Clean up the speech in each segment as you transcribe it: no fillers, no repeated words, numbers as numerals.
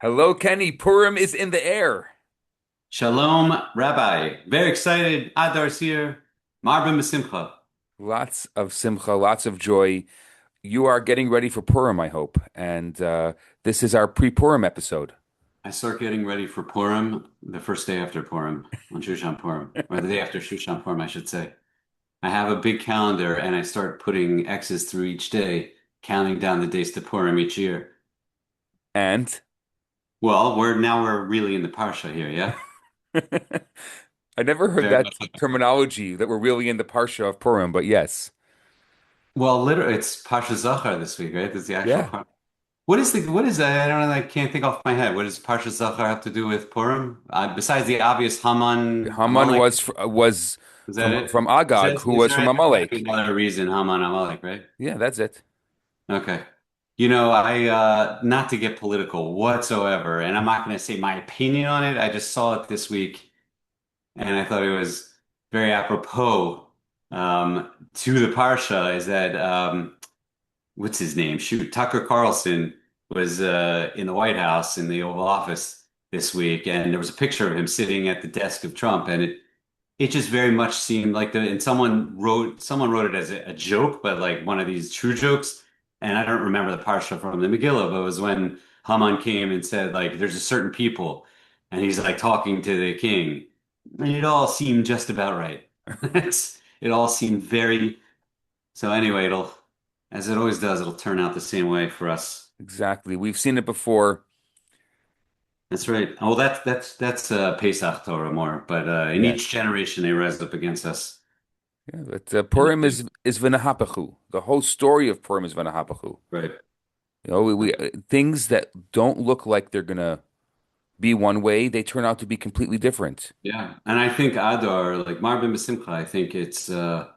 Hello, Kenny. Purim is in the air. Shalom, Rabbi. Very excited. Adar's here. Marbin B'Simcha. Lots of simcha, lots of joy. You are getting ready for Purim, I hope. And this is our pre-Purim episode. I start getting ready for Purim the first day after Purim, on Shushan Purim, or the day after Shushan Purim, I should say. I have a big calendar and I start putting X's through each day, counting down the days to Purim each year. And Well, we're really in the Parsha here, yeah? I never heard Very that much like. terminology that we're really in the Parsha of Purim, but yes. Well, literally, it's Parsha Zachar this week, right? It's the actual Yeah. part. What is that? I don't know. I can't think off my head. What does Parsha Zachar have to do with Purim? Besides the obvious Haman, Haman Amalek, was is that from it? Agag, who was from There has to be Amalek. another reason Haman, Amalek, right? Yeah, that's it. Okay. I not to get political whatsoever, and I'm not going to say my opinion on it. I just saw it this week, and I thought it was very apropos to the Parsha. Is that what's his name? Shoot, Tucker Carlson was in the White House in the Oval Office this week, and there was a picture of him sitting at the desk of Trump, and it just very much seemed like and someone wrote it as a joke, but like one of these true jokes. And I don't remember the parsha from the Megillah, but it was when Haman came and said like, "There's a certain people," and he's like talking to the king, and it all seemed just about right. It all seemed very. So anyway, as it always does, it'll turn out the same way for us. Exactly. We've seen it before. That's right. Well, that's Pesach Torah more, but in each Yes. generation they rise up against us. Yeah, but Purim is V'nahapachu. The whole story of Purim is V'nahapachu. Right. Things that don't look like they're gonna be one way, they turn out to be completely different. Yeah. And I think Adar, like Marbin Besimcha, I think it's the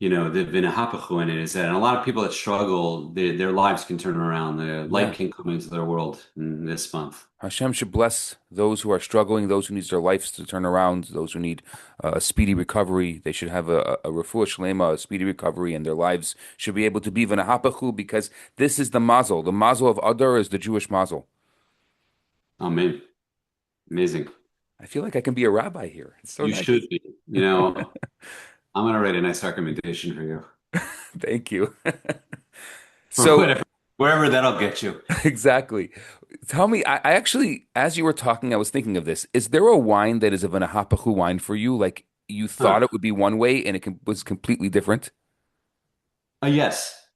vinahapachu in it is that and a lot of people that struggle, their lives can turn around. The light Yeah. can come into their world in this month. Hashem should bless those who are struggling, those who need their lives to turn around, those who need a speedy recovery. They should have a refuah shlema, a speedy recovery, and their lives should be able to be v'nahapachu because this is the mazel. The mazel of Adar is the Jewish mazel. Amen. Amazing. I feel like I can be a rabbi here. It's so You nice. should be. I'm gonna write a nice recommendation for you. Thank you. For So wherever that'll get you. exactly. Tell me, I actually, as you were talking, I was thinking of this. Is there a wine that is of an Ahapachu wine for you? Like you thought Huh. it would be one way and was completely different? Yes.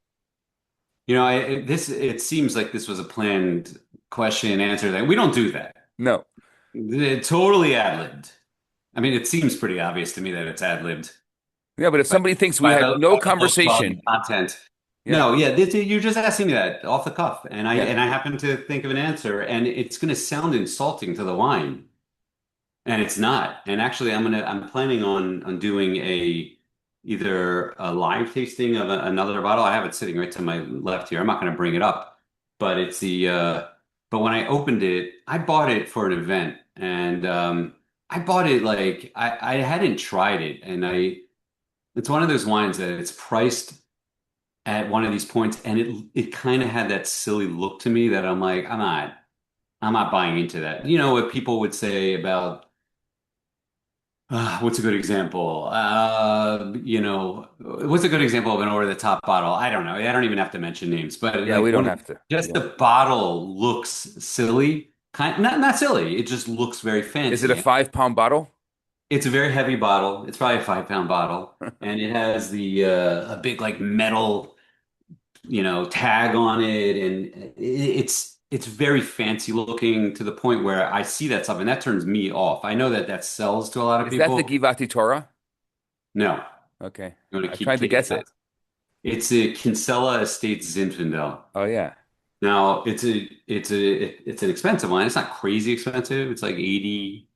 It seems like this was a planned question and answer that we don't do that. No. Totally ad-libbed. I mean, it seems pretty obvious to me that it's ad-libbed Yeah, but if by, somebody thinks we by had the no by the low quality conversation, content. yeah, No, yeah, you're just asking me that off the cuff, and I yeah. and I happen to think of an answer, and it's going to sound insulting to the wine, and it's not. And actually, I'm planning on doing either a live tasting of another bottle. I have it sitting right to my left here. I'm not going to bring it up, but but when I opened it, I bought it for an event, and I bought it like I hadn't tried it, and it's one of those wines that it's priced at one of these points, and it kind of had that silly look to me that I'm like, I'm not buying into that. You know what people would say about what's a good example? What's a good example of an over-the-top bottle? I don't know. I don't even have to mention names, but Yeah, we like don't when have to. just Yeah. the bottle looks silly, not silly. It just looks very Is it a fancy. 5 pound bottle? It's a very heavy bottle. It's probably a 5 pound bottle, and it has the a big like metal tag on it, and it's very fancy looking to the point where I see that stuff and that turns me off. I know that sells to a lot of Is that the people. Givati Torah? No, Okay. you want I to keep tried to kidding. guess it. It's a Kinsella Estate Zinfandel. Oh yeah. Now it's an expensive one. It's not crazy expensive. It's like $80,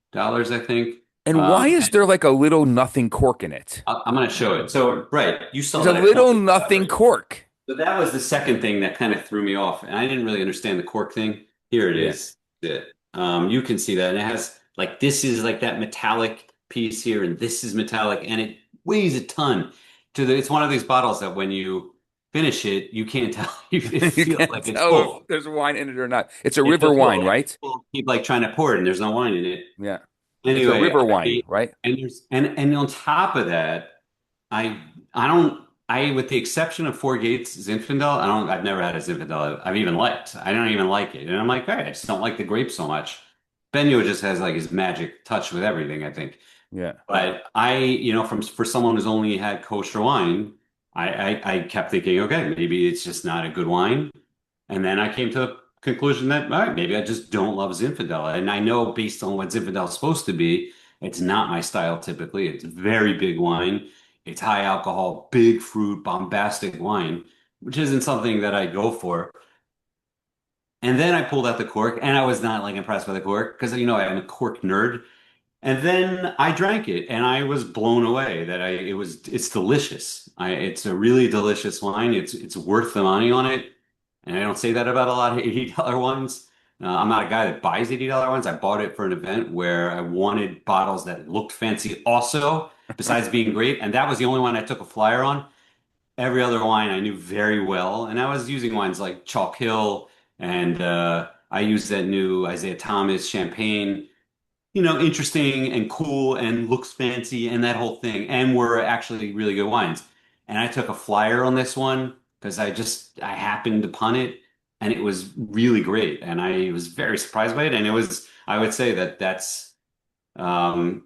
I think. And why is And there like a little nothing cork in it? I'm going to show it. So, right, you saw There's a that I little pulled it out, nothing right? cork. So that was the second thing that kind of threw me off, and I didn't really understand the cork thing. Here it Yeah. is. You can see that, and it has like this is like that metallic piece here, and this is metallic, and it weighs a ton. It's one of these bottles that when you finish it, you can't tell. It You feels can't like it's tell if full. there's wine in it or not. It's a It river feels full. wine, Yeah, right? people keep like trying to pour it, and there's no wine in it. Yeah. It's a Anyway, river wine, right? and on top of that, I don't I with the exception of Four Gates Zinfandel, I've never had a Zinfandel I've even liked. I don't even like it. And I'm like, all right, I just don't like the grape so much. Benio just has like his magic touch with everything, I think. Yeah. But from for someone who's only had kosher wine, I kept thinking, okay, maybe it's just not a good wine. And then I came to the conclusion that, all right, maybe I just don't love Zinfandel. And I know based on what Zinfandel is supposed to be, it's not my style typically. It's very big wine. It's high alcohol, big fruit, bombastic wine, which isn't something that I go for. And then I pulled out the cork, and I was not like impressed by the cork because I'm a cork nerd. And then I drank it, and I was blown away that it's delicious. It's a really delicious wine. It's worth the money on it, and I don't say that about a lot of $80 wines. I'm not a guy that buys $80 wines. I bought it for an event where I wanted bottles that looked fancy, also besides being great, and that was the only one I took a flyer on. Every other wine I knew very well, and I was using wines like Chalk Hill, and I used that new Isaiah Thomas champagne, interesting and cool and looks fancy and that whole thing, and were actually really good wines. And I took a flyer on this one because I happened upon it, and it was really great, and I was very surprised by it. And I would say that that's um,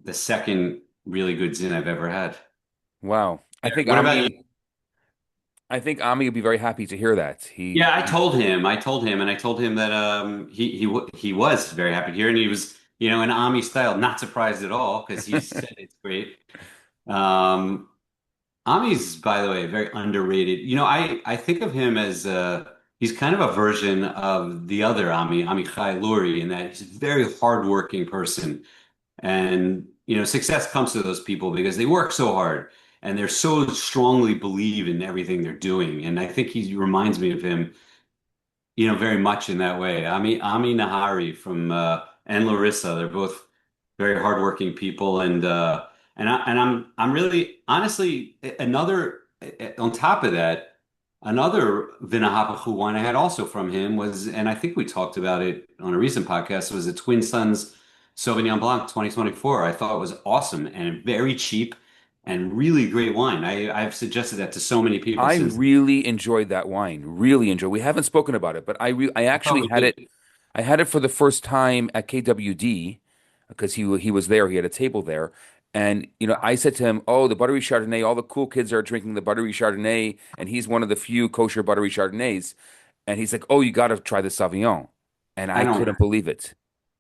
the second really good zin I've ever had. Wow. What about you? I think Ami would be very happy to hear that. Yeah, I told him that he was very happy here, and he was, in Ami style, not surprised at all because he said it's great. Um, Ami's, by the way, very underrated. I think of him as he's kind of a version of the other Amichai Luri, in that he's a very hardworking person, and success comes to those people because they work so hard and they're so strongly believe in everything they're doing. And I think he reminds me of him, very much in that way. Ami Nahari from and Larissa, they're both very hardworking people, and I'm really honestly another on top of that, another Vinahapachu wine I had also from him was, and I think we talked about it on a recent podcast, was the Twin Sons Sauvignon Blanc 2024. I thought it was awesome and very cheap and really great wine. I've suggested that to so many people I since. really enjoyed that wine. Really enjoyed. We haven't spoken about it, but I I thought actually we had it. did. I had it for the first time at KWD because he was there. He had a table there, and I said to him, "Oh, the buttery Chardonnay. All the cool kids are drinking the buttery Chardonnay, and he's one of the few kosher buttery Chardonnays." And he's like, "Oh, you got to try the Sauvignon," and I I don't. couldn't believe it.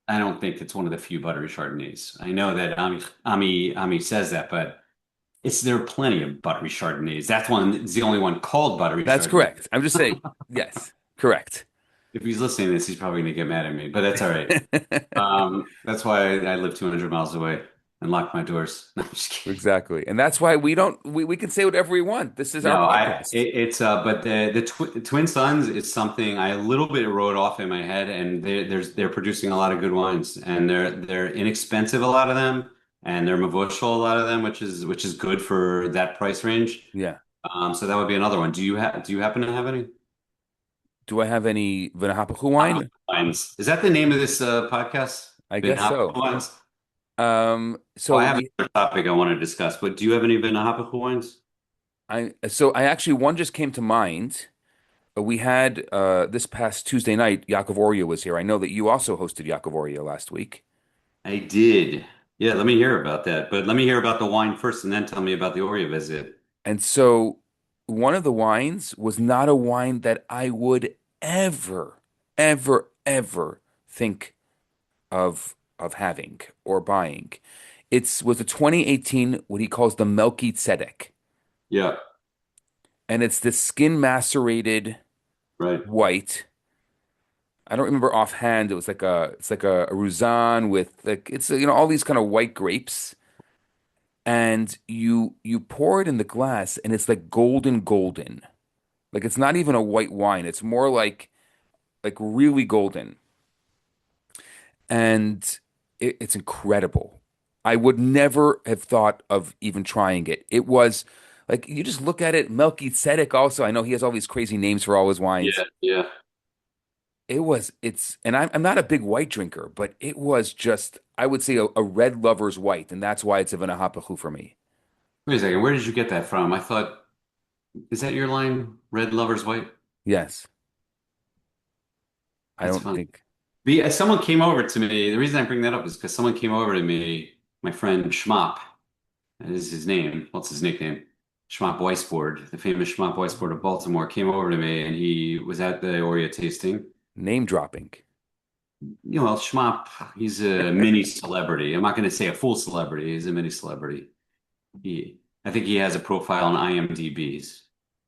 I don't think it's one of the few buttery Chardonnays. I know that Ami says that, but there are plenty of buttery Chardonnays. That's one. It's the only one called buttery That's Chardonnay. correct. I'm just saying, yes, correct. If he's listening to this, he's probably gonna get mad at me, but that's all right. That's why I live 200 miles away and lock my doors. No, I'm just kidding. Exactly. And that's why we can say whatever we want. This is our No, podcast. it's but the Twin Sons is something I a little bit wrote off in my head, and they're producing a lot of good wines, and they're inexpensive, a lot of them, and they're mavushal, a lot of them, which is good for that price range. Yeah. So that would be another one. Do you happen to have any Do I have any Vinahapachu wine? wines? Is that the name of this podcast? I Vin guess so. wines? Oh, So I have we another topic I want to discuss, but do you have any Vin wines? I actually one just came to mind. We had this past Tuesday night, Yaakov Oryah was here. I know that you also hosted Yaakov Oryah last week. I did. Yeah, let me hear about that. But let me hear about the wine first, and then tell me about the Oryah visit. And so one of the wines was not a wine that I would ever, ever, ever think of having or buying. It's was a 2018 what he calls the Melky Tzedek, Yeah, and it's this skin macerated right. white. I don't remember offhand. It's like a Ruzan with like it's all these kind of white grapes, and you pour it in the glass, and it's like golden. Like it's not even a white wine. It's more like really golden, and it's incredible. I would never have thought of even trying it. It was. Like you just look at it, Melchizedek also, I know he has all these crazy names for all his wines. Yeah, yeah. And I'm not a big white drinker, but it was just, I would say a red lover's white, and that's why it's a Vinahapachu for me. Wait a second. Where did you get that from? I thought, is that your line? Red Lover's White? Yes. I That's don't funny. think Someone came over to me. The reason I bring that up is because someone came over to me, my friend Schmop, that is his name. What's his nickname? Schmop Weisbord, the famous Schmop Weisbord of Baltimore, came over to me and he was at the Oryah tasting. name dropping. Schmop, he's a mini celebrity. I'm not going to say a full celebrity. He's a mini celebrity. I think he has a profile on IMDb's.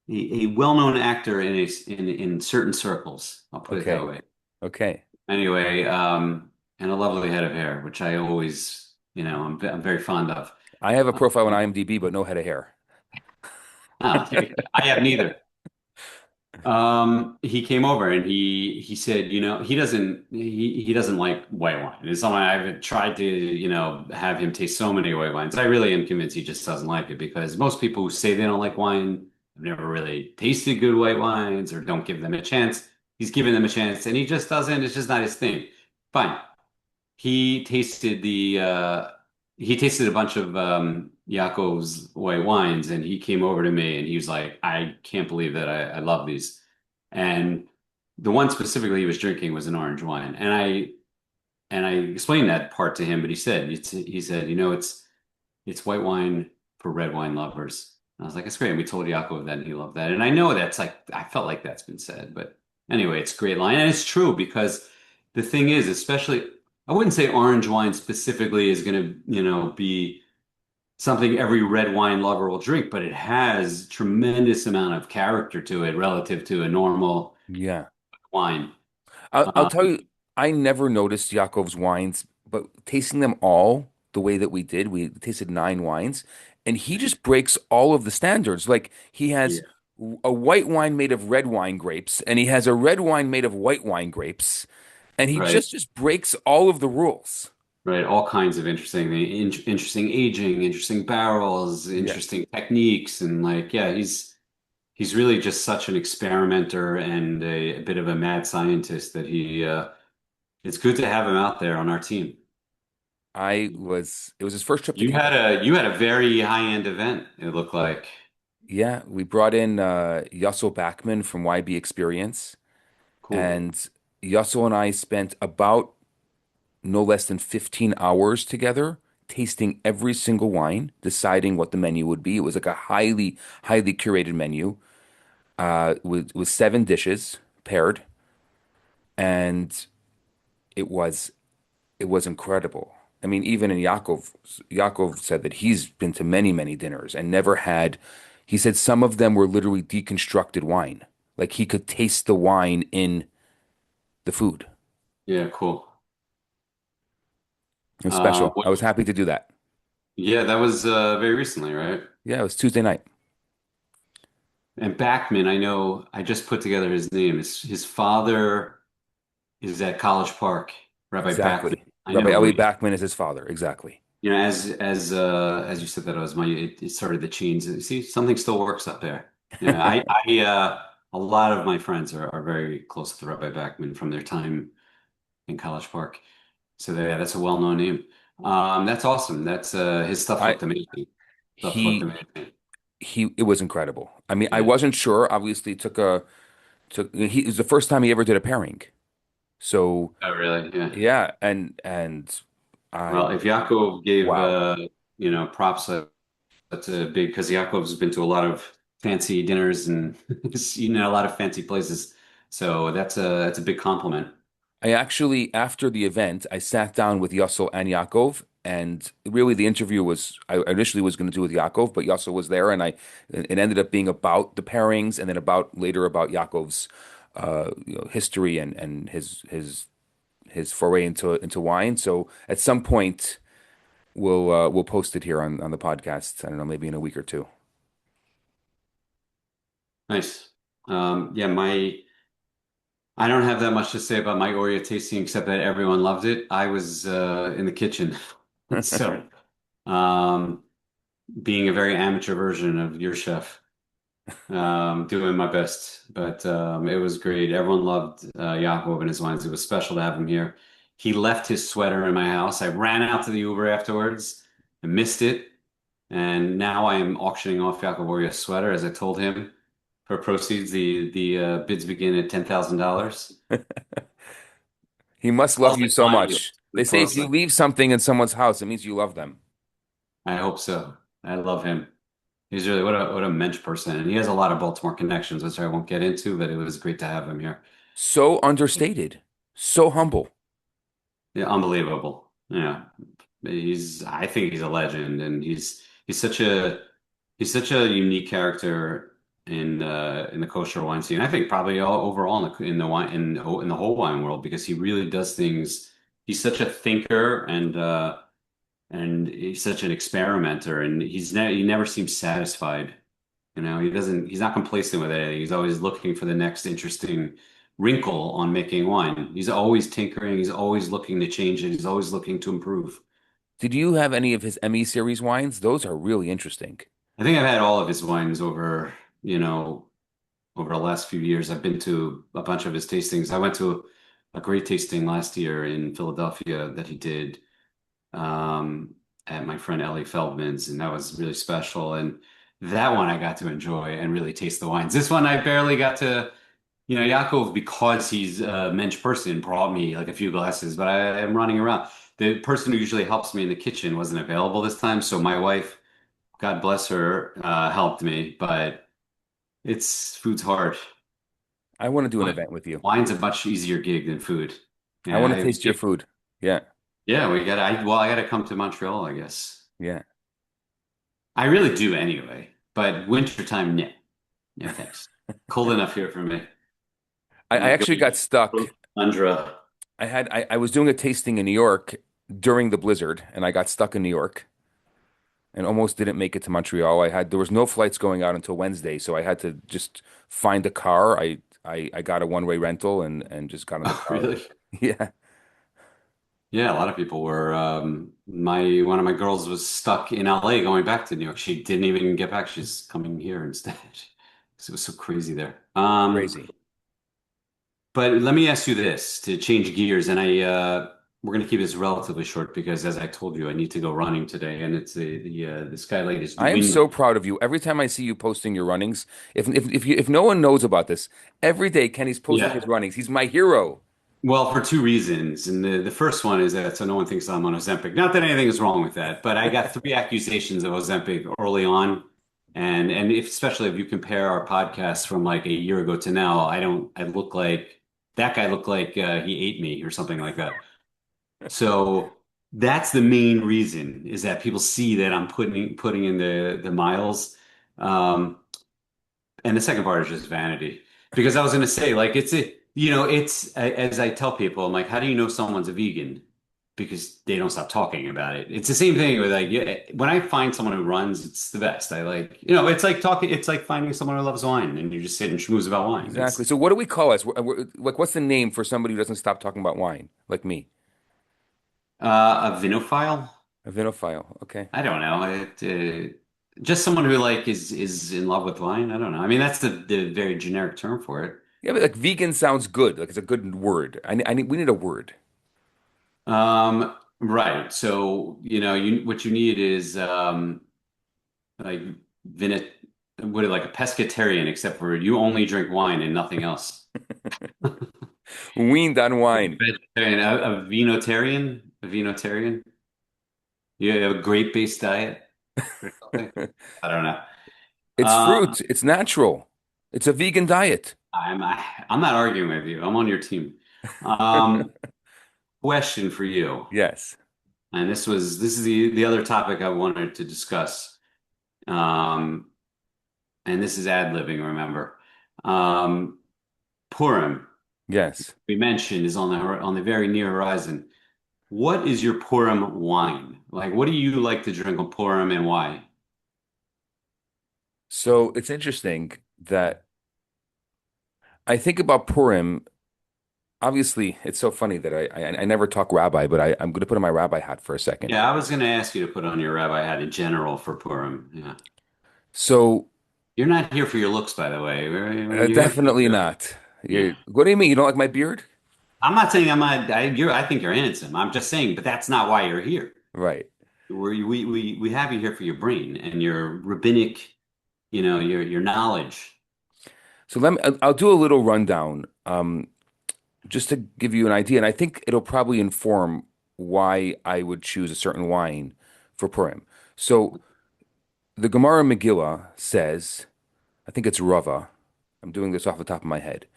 A well-known actor in certain circles. I'll put it that Okay. way. Okay. Anyway, and a lovely head of hair, which I always, I'm very fond of. I have a profile on Um, IMDb, but no head of hair. there you go. I have neither. He came over and he said, he doesn't like white wine. It's something I've tried to, have him taste so many white wines. I really am convinced he just doesn't like it because most people who say they don't like wine have never really tasted good white wines or don't give them a chance. He's given them a chance and he just doesn't. It's just not his thing. Fine. He tasted the he tasted a bunch of Yaakov's white wines, and he came over to me and he was like, "I can't believe that I love these." And the one specifically he was drinking was an orange wine, and I explained that part to him, but he said, it's white wine for red wine lovers. And I was like, "It's great." And we told Yaakov that, and he loved that. And I know that's like I felt like that's been said, but anyway, it's a great line, and it's true because the thing is, especially. I wouldn't say orange wine specifically is going to, be something every red wine lover will drink, but it has tremendous amount of character to it relative to a normal Yeah. wine. I'll Uh, tell you, I never noticed Yaakov's wines, but tasting them all the way that we did, we tasted 9 wines, and he just breaks all of the standards. Like he has yeah, a white wine made of red wine grapes, and he has a red wine made of white wine grapes, and he right, just breaks all of the rules. right. All kinds of interesting aging, interesting barrels, Yeah. interesting techniques, and like, yeah, he's really just such an experimenter and a bit of a mad scientist that it's good to have him out there on our team. It was his first trip to You Canada. had a very high-end event, it looked like. Yeah, we brought in Yassel Backman from YB Experience, Cool. and Yassel and I spent about no less than 15 hours together, tasting every single wine, deciding what the menu would be. It was like a highly, highly curated menu with 7 dishes paired, and it was it was incredible. I mean, even in Yaakov said that he's been to many, many dinners and never had. He said some of them were literally deconstructed wine. Like he could taste the wine in the food. Yeah, cool. It was special. What, I was happy to do that. yeah, that was very recently, right? Yeah, it was Tuesday night. And Backman, I know I just put together his name. His father is at College Park, Rabbi Backman. Exactly. I Rabbi know who Eli he is. Bachman is his father. Exactly. As you said that, I was it started the chains. See, something still works up there. Yeah, a lot of my friends are very close to Rabbi Backman from their time in College Park. So yeah, that's a well-known name. That's awesome. That's his stuff I looked amazing. Stuff looked he amazing. it was incredible. I mean, I Yeah. wasn't sure. Obviously, it was the first time he ever did a pairing. So Oh, really? Yeah. yeah, and I Well, if Yaakov gave wow. props, that's a big because Yaakov's been to a lot of fancy dinners and he's eaten at a lot of fancy places. So that's a big compliment. I actually, after the event, I sat down with Yossel and Yaakov, and really the interview was I initially was going to do with Yaakov, but Yossel was there, and it ended up being about the pairings, and then about later about Yaakov's history and his foray into wine. So at some point we'll post it here on the podcast. I don't know, maybe in a week or two. Nice. Yeah, I don't have that much to say about my Oreo tasting except that everyone loved it. I was in the kitchen. So, um, being a very amateur version of your chef, doing my best. But it was great. Everyone loved Yaakov and his wines. It was special to have him here. He left his sweater in my house. I ran out to the Uber afterwards. I missed it. And now I am auctioning off Yaakov Oryah's sweater, as I told him, for proceeds. The bids begin at $10,000. He must love Smells you like so wine. much. They The say if clothes you like. leave something in someone's house, it means you love them. I hope so. I love him. He's really what a mensch person, and he has a lot of Baltimore connections, which I won't get into, but it was great to have him here. So understated, so humble. Yeah, unbelievable. Yeah, I think he's a legend, and he's such a unique character in the kosher wine scene. I think probably all overall in the wine in the whole wine world because he really does things. He's such a thinker and he's such an experimenter, and he never seems satisfied. He's not complacent with anything. He's always looking for the next interesting wrinkle on making wine. He's always tinkering. He's always looking to change it. He's always looking to improve. Did you have any of his Emmy series wines? Those are really interesting. I think I've had all of his wines over the last few years. I've been to a bunch of his tastings. I went to a great tasting last year in Philadelphia that he did at my friend Ellie Feldman's, and that was really special. And that one I got to enjoy and really taste the wines. This one I barely got to. Yaakov, because he's a mensch person, brought me like a few glasses, but I am running around. The person who usually helps me in the kitchen wasn't available this time, so my wife, God bless her, helped me. But food's hard. I want to do an But event with you. wine's a much easier gig than food. I Yeah, want to taste your food. Yeah, we got. I got to come to Montreal, I guess. yeah. I really do anyway. But wintertime, no, no thanks. Cold enough here for me. I Go actually got stuck. tundra. I was doing a tasting in New York during the blizzard, and I got stuck in New York and almost didn't make it to Montreal. There was no flights going out until Wednesday, so I had to just find a car. I got a one-way rental and just got in the Oh, car. really? Yeah, Yeah, a lot of people were. My one of my girls was stuck in LA going back to New York. She didn't even get back. She's coming here instead. 'Cause it was so crazy there. crazy. But let me ask you this to change gears, and we're going to keep this relatively short because, as I told you, I need to go running today, and it's the skylight is I am so dwindling. proud of you. Every time I see you posting your runnings, if no one knows about this, every day Kenny's posting his Yeah. runnings. He's my hero. Well, for two reasons. And the first one is that so no one thinks I'm on Ozempic. Not that anything is wrong with that, but I got three accusations of Ozempic early on. And especially if you compare our podcast from like a year ago to now, I look like that guy looked like he ate me or something like that. So that's the main reason is that people see that I'm putting in the miles. Um, and the second part is just vanity. Because I was going to say, like, as I tell people, I'm like, how do you know someone's a vegan? Because they don't stop talking about it. It's the same thing with like, yeah, when I find someone who runs, it's the best. I like, it's like talking, it's like finding someone who loves wine and you just sit and schmooze about wine. Exactly. So what do we call us? Like, what's the name for somebody who doesn't stop talking about wine, like me? A vinophile? A vinophile. Okay. I don't know. Just someone who like is in love with wine. I don't know. I mean, that's the very generic term for it. Yeah, but like vegan sounds good. Like it's a good word. We need a word. Right. So, what you need is like vinit like a pescatarian, except for you only drink wine and nothing else. Weaned on wine. Vegetarian, a vinotarian, a vinotarian. You have a grape-based diet or something? I don't know. It's Um, fruit. It's natural. It's a vegan diet. I'm not arguing with you. I'm on your team. Um, question for you. Yes. And this is the other topic I wanted to discuss. Um, and this is ad-libbing, remember. Um, Purim, Yes. we mentioned, is on the very near horizon. What is your Purim wine? Like, what do you like to drink on Purim and why? So it's interesting that I think about Purim. obviously, it's so funny that I never talk rabbi, but I'm going to put on my rabbi hat for a second. Yeah, I was going to ask you to put on your rabbi hat in general for Purim. Yeah. So You're not here for your looks, by the way. You're here for definitely the, not. yeah. What do you mean? You don't like my beard? I'm not saying I'm not, I think you're handsome. I'm just saying, but that's not why you're here. Right. We have you here for your brain and your rabbinic, your knowledge. So I'll do a little rundown, just to give you an idea, and I think it'll probably inform why I would choose a certain wine for Purim. So the Gemara Megillah says, I think it's Rava. I'm doing this off the top of my head,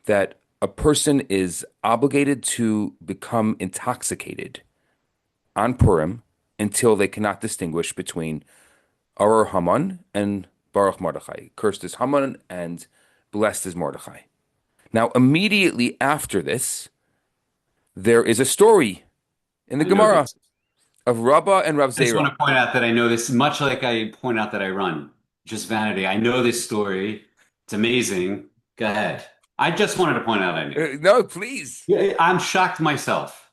that a person is obligated to become intoxicated on Purim until they cannot distinguish between Arur Haman and Baruch Mordechai. Cursed is Haman and blessed is Mordechai. Now, immediately after this, there is a story in the I know Gemara this. of Rabbah and Rav I just want Zera. to point out that I know this, much like I point out that I run, just vanity. I know this story. It's amazing. Go ahead. I just wanted to point out I knew. No, please. Yeah, I'm shocked myself.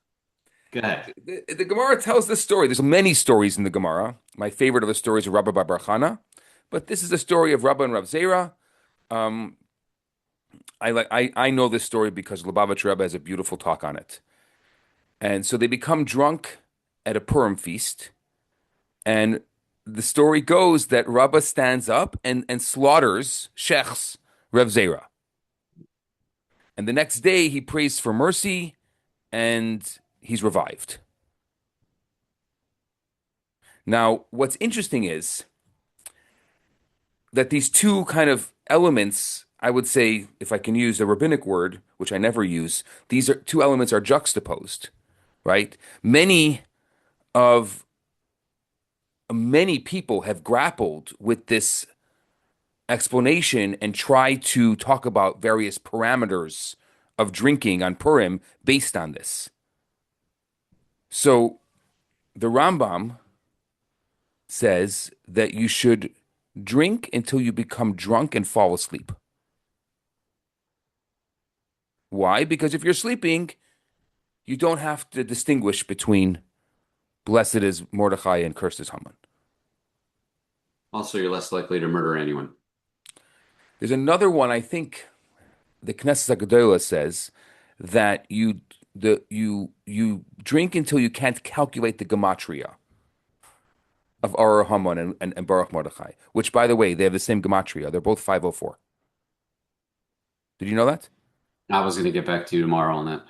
Go ahead. The Gemara tells this story. There's many stories in the Gemara. My favorite of the stories are Rabbah bar bar Chana, but this is a story of Rabbah and Rav Zera. Um, I know this story because Lubavitch Rebbe has a beautiful talk on it. And so they become drunk at a Purim feast, and the story goes that Rabbah stands up and slaughters shechs Rav Zera. And the next day he prays for mercy and he's revived. Now, what's interesting is that these two kind of elements, I would say, if I can use a rabbinic word, which I never use, these are two elements are juxtaposed, right? Of many people have grappled with this explanation and tried to talk about various parameters of drinking on Purim based on this. So the Rambam says that you should drink until you become drunk and fall asleep. Why? Because if you're sleeping, you don't have to distinguish between blessed is Mordechai and cursed is Haman. Also, you're less likely to murder anyone. There's another one, I think the Knesset HaGedolah says that you drink until you can't calculate the gematria of Arur Haman and Baruch Mordechai, which, by the way, they have the same gematria. They're both 504. Did you know that? I was going to get back to you tomorrow on that.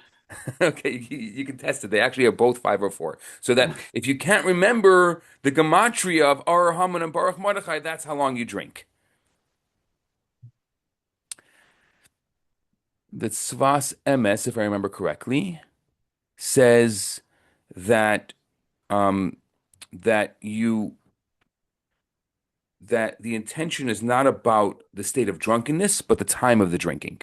Okay, you can test it. They actually are both 504. So that if you can't remember the gematria of Arur Haman and Baruch Mordechai, that's how long you drink. The Tzvas Emes, if I remember correctly, says that um, that you that the intention is not about the state of drunkenness, but the time of the drinking,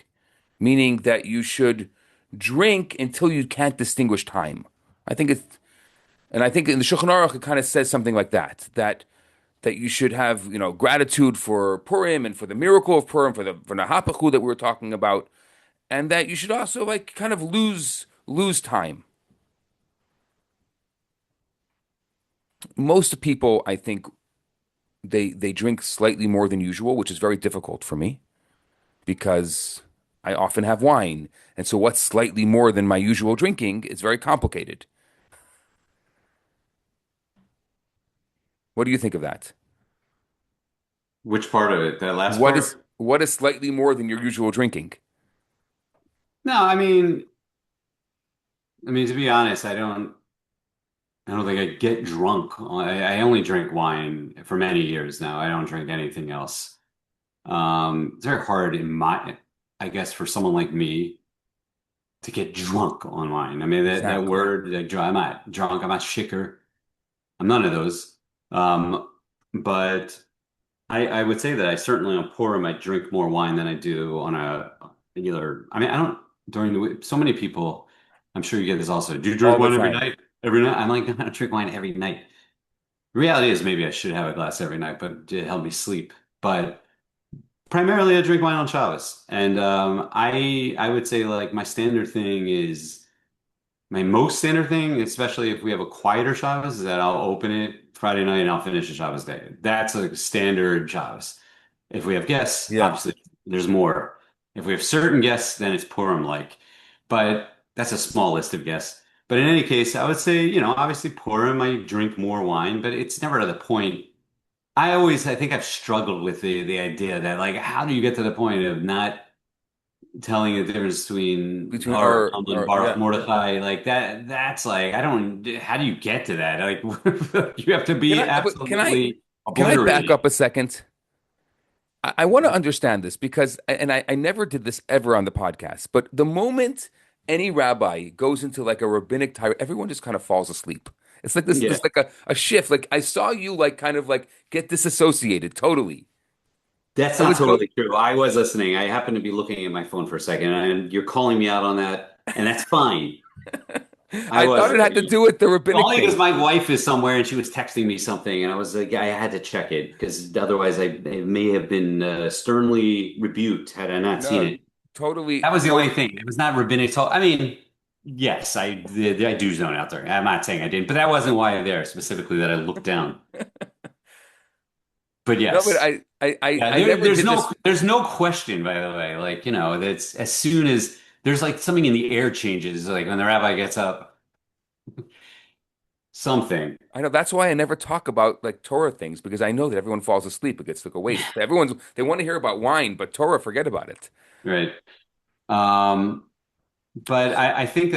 meaning that you should drink until you can't distinguish time. I think it's, and I think in the Shulchan Aruch it kind of says something like that you should have gratitude for Purim and for the miracle of Purim for the Hapachu that we were talking about, and that you should also like kind of lose time. Most people, I think, they drink slightly more than usual, which is very difficult for me because I often have wine. And so what's slightly more than my usual drinking is very complicated. What do you think of that? Which part of it? That last What is part? what is slightly more than your usual drinking? No, I mean, to be honest, I don't think I get drunk. I only drink wine for many years now. I don't drink anything else. It's very hard I guess, for someone like me to get drunk on wine. I mean, that Exactly. word, like, I'm not drunk. I'm not shicker. I'm none of those. But I would say that I certainly on Purim, I drink more wine than I do on a regular. I mean, I don't during the week. So many people, I'm sure you get this also. Do you drink All the wine every time. night? Every night? I'm like, I don't drink wine every night. The reality is maybe I should have a glass every night, but it helped me sleep. But Primarily, I drink wine on Shabbos, and I would say like my standard thing is my most standard thing, especially if we have a quieter Shabbos, is that I'll open it Friday night and I'll finish the Shabbos day. That's a standard Shabbos. If we have guests, Yeah. obviously there's more. If we have certain guests, then it's Purim like, but that's a small list of guests. But in any case, I would say, obviously Purim, I drink more wine, but it's never to the point. I think I've struggled with the idea that like, how do you get to the point of not telling the difference between Between Arur Haman and or Baruch yeah. Mordechai? Like that's like, I don't, how do you get to that? Like, you have to Can be I but absolutely can I back obliterated. up a second? I want to understand this because, and I never did this ever on the podcast, but the moment any rabbi goes into like a rabbinic tirade, everyone just kind of falls asleep. It's like this, Yeah, like a shift. Like I saw you like kind of like get disassociated totally. that's I not was go, totally true. I was listening. I happened to be looking at my phone for a second, and you're calling me out on that, and that's fine. I I was thought it had to listening. do with the rabbinic Only because thing. my wife is somewhere and she was texting me something, and I was like, I had to check it because otherwise I may have been sternly rebuked had I not seen No, it. totally, That was the only totally. thing. It was not rabbinic talk. I mean, yes, I do zone out there. I'm not saying I didn't, but that wasn't why I'm there specifically that I looked down. But No, but yes. Yeah, I never did this. there's no question, by the way. Like, that's as soon as there's like something in the air changes, like when the rabbi gets up, something. I know that's why I never talk about like Torah things because I know that everyone falls asleep. It gets like a wait. They want to hear about wine, but Torah, forget about it. Right. Um, but I think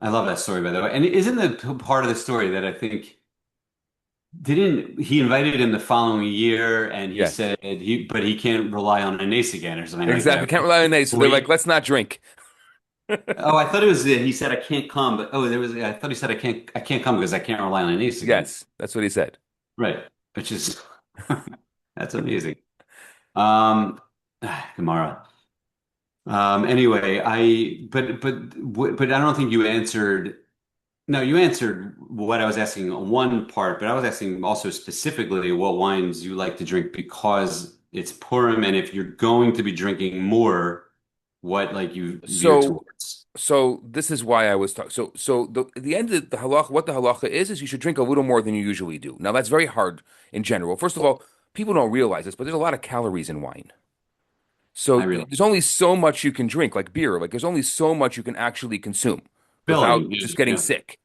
I love that story, by the way. And isn't the part of the story that I think didn't he invited him the following year and he Yes, said but he can't rely on an ace again or something like exactly. that. Can't rely on Nate, so they're like, Wait. let's not drink. Oh, I thought it was he said I can't come, but I thought he said I can't come because I can't rely on an ace again. Yes, that's what he said. Right. Which is that's amazing. Um Gemara. Anyway, but I don't think you answered. No, you answered what I was asking on one part, but I was asking also specifically what wines you like to drink because it's Purim, and if you're going to be drinking more, what like you veer So, towards. so this is why I was talking. So the end of the halacha, what the halacha is you should drink a little more than you usually do. Now that's very hard in general. First of all, people don't realize this, but there's a lot of calories in wine. So I realize there's only so much you can drink, like beer. Like there's only so much you can actually consume without filling. just getting Yeah, sick.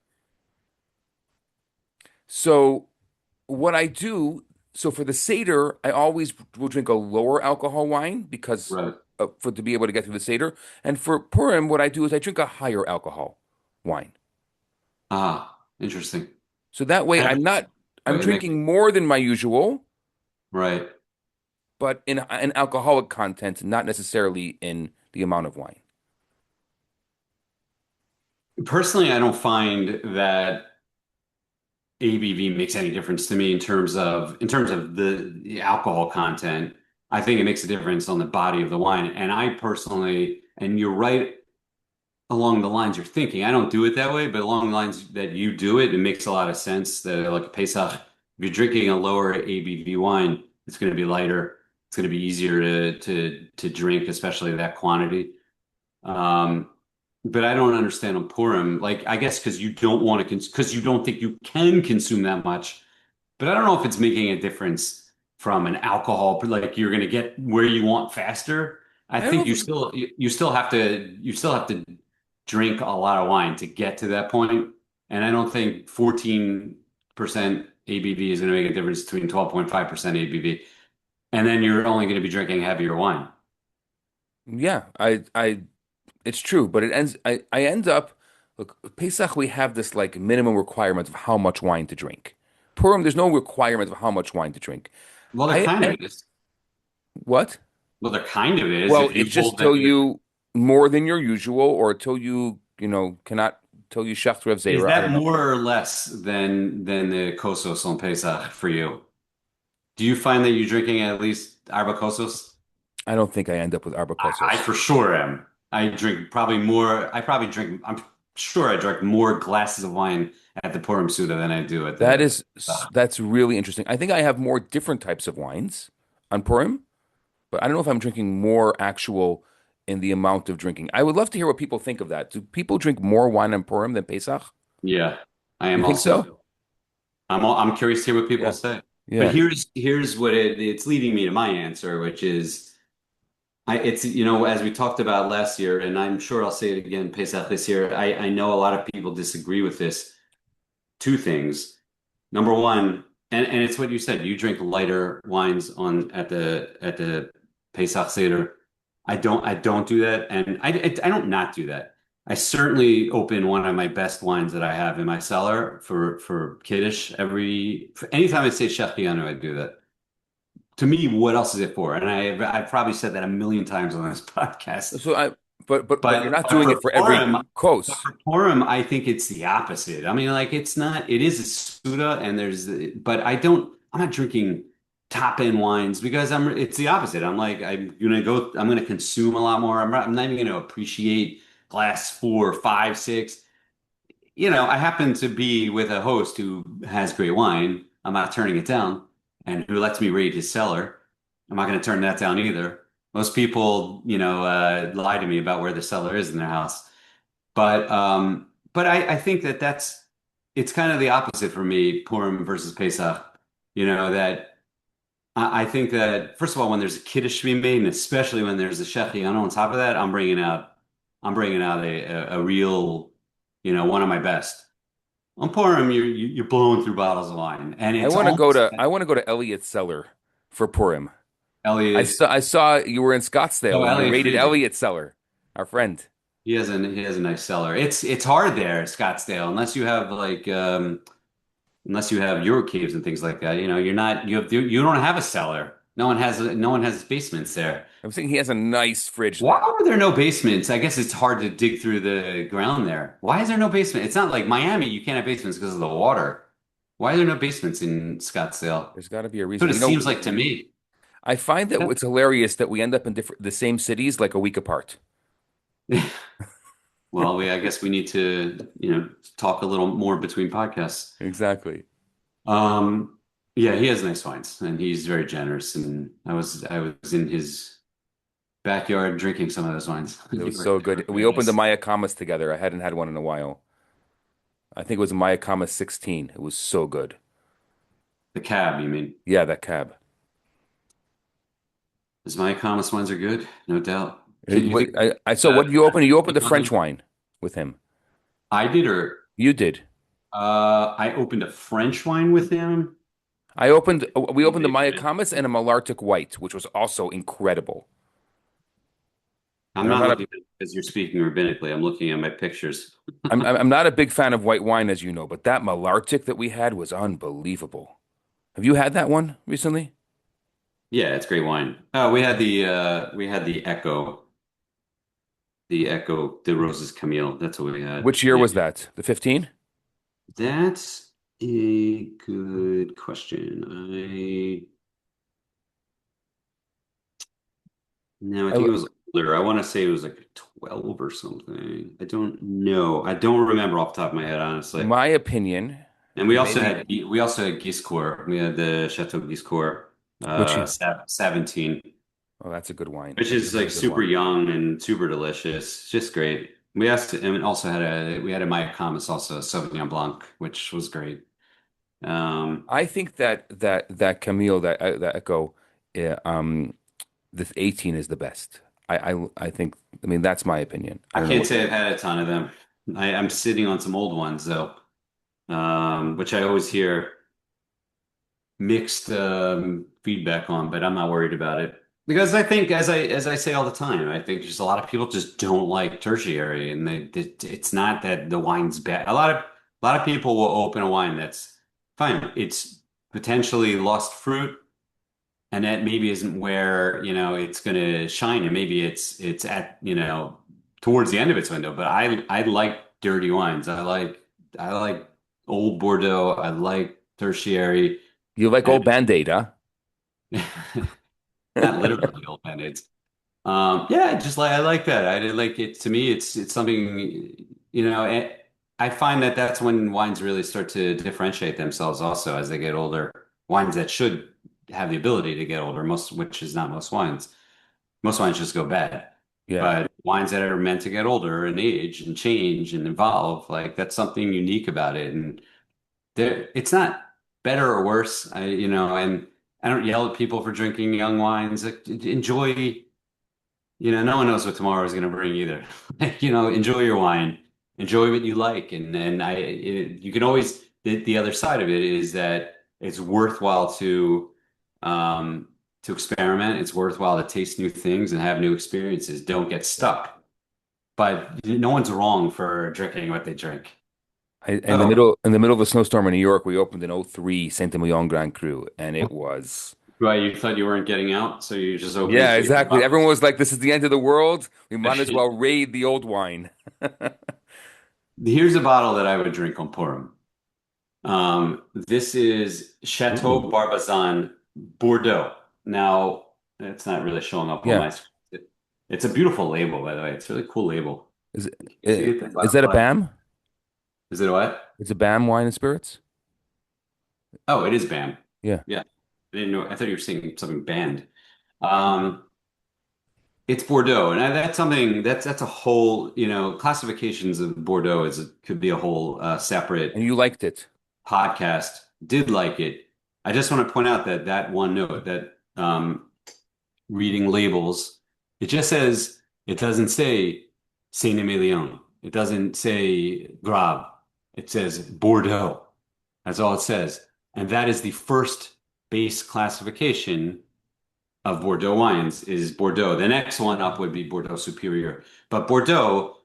So what I do, so for the Seder, I always will drink a lower alcohol wine because right. for to be able to get through the Seder. And for Purim, what I do is I drink a higher alcohol wine. Interesting. So that way I'm Right, it makes drinking more than my usual, right. but in an alcoholic content, not necessarily in the amount of wine. Personally, I don't find that ABV makes any difference to me in terms of the alcohol content. I think it makes a difference on the body of the wine. And I personally, and you're right along the lines you're thinking. I don't do it that way, but along the lines that you do it, it makes a lot of sense that like a Pesach, if you're drinking a lower ABV wine, it's going to be lighter. It's going to be easier to drink, especially that quantity. Um, but I don't understand on Purim. Like, I guess because you don't want to, because you don't think you can consume that much. But I don't know if it's making a difference from an alcohol, like you're going to get where you want faster. I I don't think know you still have to drink a lot of wine to get to that point. And I don't think 14% ABV is going to make a difference between 12.5% ABV. And then you're only going to be drinking heavier wine. yeah, it's true, but I end up, look, Pesach, we have this like minimum requirement of how much wine to drink. Purim, there's no requirement of how much wine to drink. Well, there I, kind of I is. what? Well, there kind of is Well, if it's you just hold that till to the. you more than your usual, or till you cannot till you shach Rev Is Zera. I don't that know. more or less than the Kosos on Pesach for you? Do you find that you're drinking at least Arba Kosos? I don't think I end up with I Arbacosos. for sure am. I drink probably more. I probably drink. I'm sure I drink more glasses of wine at the Purim Seudah than I do at That the. is that's really interesting. I think I have more different types of wines on Purim, but I don't know if I'm drinking more actual in the amount of drinking. I would love to hear what people think of that. Do people drink more wine on Purim than Pesach? Yeah, I You am think also. so? I'm curious to hear what people Yeah. say. But Yeah. here's what it's leading me to my answer, which is it's as we talked about last year, and I'm sure I'll say it again Pesach this year. I know a lot of people disagree with this. Two things. Number one, and it's what you said. You drink lighter wines on at the Pesach Seder. I don't do that, and I don't not do that. I certainly open one of my best wines that I have in my cellar for Kiddush anytime I say Shechianu, I do that. To me, what else is it for? And I've probably said that a million times on this podcast. So I but you're But not but doing for it for every Purim, but course. for Purim, I think it's the opposite. I mean, like it's not. It is a Suda, and but I don't. I'm not drinking top end wines because I'm. It's the opposite. I'm like I'm gonna go. I'm gonna consume a lot more. I'm not even gonna appreciate glass four, five, six. I happen to be with a host who has great wine. I'm not turning it down, and who lets me raid his cellar. I'm not going to turn that down either. Most people, lie to me about where the cellar is in their house. But I think it's kind of the opposite for me, Purim versus Pesach. That I think that first of all, when there's a kiddush to be made, and especially when there's a shechianu on top of that, I'm bringing out a real, one of my best. On Purim, you're blowing through bottles of wine, and it's almost I want to go to Elliot's cellar for Purim. Elliot. I saw you were in Oh, Scottsdale and you Elliot raided Friedman. Elliot's cellar, our friend. He has a nice cellar. It's hard there, Scottsdale, unless you have Euro caves and things like that. You're not you don't have a cellar. No one has basements there. I'm saying he has a nice fridge Why there. are there no basements? I guess it's hard to dig through the ground there. Why is there no basement? It's not like Miami, you can't have basements because of the water. Why are there no basements in Scottsdale? There's got to be a That's what reason. it seems like to me. I find that it's hilarious that we end up in the same cities like a week apart. Well, I guess we need to, talk a little more between podcasts. Exactly. Um, yeah, he has nice wines and he's very generous. And I was in his backyard drinking some of those wines. It They was were, so they were good. We very opened the nice. Maya Kamas together. I hadn't had one in a while. I think it was a Maya Kamas 16. It was so good. The cab, you mean? Yeah, that cab. His my Thomas wines are good, no doubt. Can you think I saw what did you open? You opened the on French him? wine with him. I did, or You did. I opened a French wine with him. We opened the Big Maya fan. Kamas and a Malartic White, which was also incredible. I'm And not looking at because you're speaking rabbinically. I'm looking at my pictures. I'm not a big fan of white wine, as you know, but that Malartic that we had was unbelievable. Have you had that one recently? Yeah, it's great wine. We had the Echo de Roses Camille. That's what we had. Which year Yeah. was that? The 15? That's a good question. No, I I, think it was older. I want to say it was like a 12 or something. I don't know. I don't remember off the top of my head, honestly. my opinion, And we and also maybe had Giscourt. We had the Chateau Giscourt, which 17, oh, that's a good wine. which That's a is like very good super wine. young and super delicious. Just great. And also we had a Mayacamas also, a Sauvignon Blanc, which was great. Um, I think that Camille, that Echo, this 18 is the best. I think. I mean, that's my opinion. I I don't know can't what. say I've had a ton of them. I'm sitting on some old ones though, which I always hear mixed feedback on, but I'm not worried about it because I think, as I say all the time, I think just a lot of people just don't like tertiary, and it's not that the wine's bad. A lot of people will open a wine that's fine. It's potentially lost fruit, and that maybe isn't where it's going to shine, and maybe it's at towards the end of its window. But I like dirty wines. I like old Bordeaux. I like tertiary. You like I old Band-Aid, huh? not literally old band-aids. Yeah, just like I like that. I did like it. To me, it's something, you know. I find that that's when wines really start to differentiate themselves also as they get older. Wines that should have the ability to get older, most which is not most wines. Most wines just go bad. Yeah. But wines that are meant to get older and age and change and evolve, like that's something unique about it. And it's not better or worse. And I don't yell at people for drinking young wines. Like, enjoy. No one knows what tomorrow is going to bring either. Enjoy your wine, enjoy what you like, you can always the other side of it is that it's worthwhile to experiment. It's worthwhile to taste new things and have new experiences. Don't get stuck. But no one's wrong for drinking what they drink. Oh, In the middle of a snowstorm in New York, we opened an '03 Saint Emilion Grand Cru, and it was right. You thought you weren't getting out, so you just opened yeah, three more exactly. Everyone bottles. was like, "This is the end of the world. We might as well raid the old wine." Here's a bottle that I would drink on Purim. This is Chateau Ooh. Barbazan Bordeaux. Now, it's not really showing up on Yeah. my screen. It's a beautiful label, by the way. It's a really cool label. Is it, You can see it at the is bottom that a left. BAM? Is it a what? It's a BAM wine and spirits? Oh, it is BAM. Yeah. Yeah. I didn't know. I thought you were saying something banned. Um, it's Bordeaux, and that's something that's a whole, classifications of Bordeaux could be a whole separate And you liked it. podcast. Did like it. I just want to point out that one note that reading labels, it just says it doesn't say Saint Emilion. It doesn't say Grave. It says Bordeaux. That's all it says. And that is the first base classification of Bordeaux wines is Bordeaux. The next one up would be Bordeaux Superior. But Bordeaux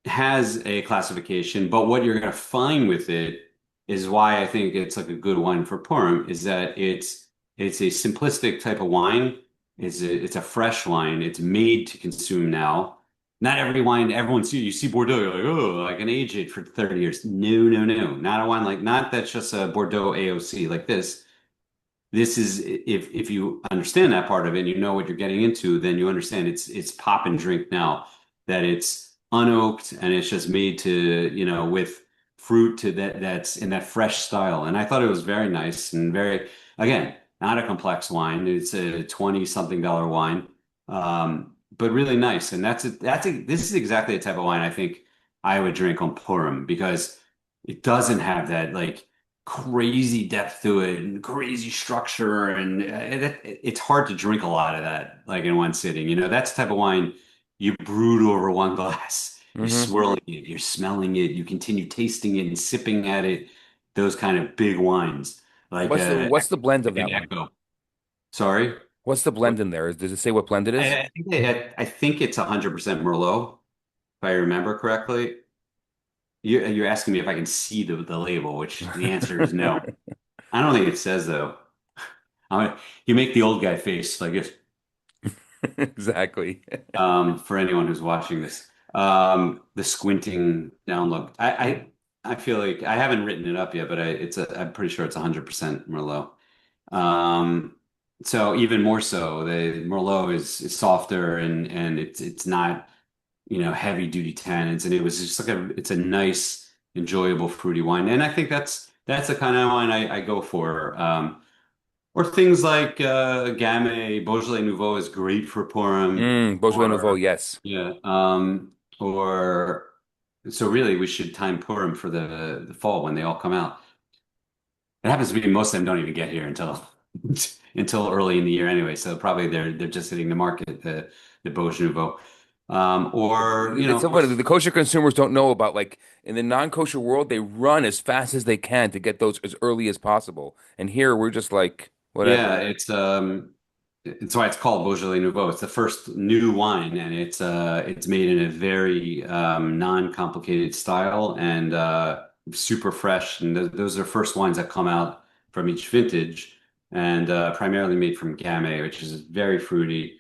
has a classification, but what you're going to find with it is why I think it's like a good wine for Purim is that it's a simplistic type of wine. It's a fresh wine. It's made to consume now. Not every wine, everyone you see Bordeaux, you're like, oh, I can age it for 30 years. No, no, no. Not a wine like not that's just a Bordeaux AOC like this. This is if you understand that part of it and you know what you're getting into, then you understand it's pop and drink now, that it's unoaked and it's just made to, with fruit to that's in that fresh style. And I thought it was very nice and very, again, not a complex wine. It's a 20 something dollar wine. But really nice. And this is exactly the type of wine I think I would drink on Purim because it doesn't have that like crazy depth to it and crazy structure and it's hard to drink a lot of that like in one sitting. That's the type of wine you brood over one glass. You're Hmm. swirling it, you're smelling it, you continue tasting it and sipping at it. Those kind of big wines like What's the blend of like that an one? Echo. Sorry. What's the What? blend in there? Does it say what blend it is? I think it's 100% Merlot, if I remember correctly. You're asking me if I can see the label, which the answer is no. I don't think it says though. You make the old guy face like if Exactly. for anyone who's watching this. The squinting down look. I feel like I haven't written it up yet, but I'm pretty sure it's 100% Merlot. Um, so even more so, the Merlot is softer and it's not, heavy duty tannins, and it was just like it's a nice, enjoyable fruity wine, and I think that's the kind of wine I go for. Or things like Gamay, Beaujolais Nouveau is great for Purim. Beaujolais Nouveau, Or yes. yeah, or so really we should time Purim for the fall when they all come out. It happens to be most of them don't even get here until until early in the year anyway. So probably they're just hitting the market, the Beaujolais Nouveau. Or It's so funny. The kosher consumers don't know about like in the non-kosher world, they run as fast as they can to get those as early as possible. And here we're just like yeah, whatever. it's why it's called Beaujolais Nouveau. It's the first new wine, and it's made in a very non-complicated style and super fresh. And those are first wines that come out from each vintage, and primarily made from Gamay, which is very fruity,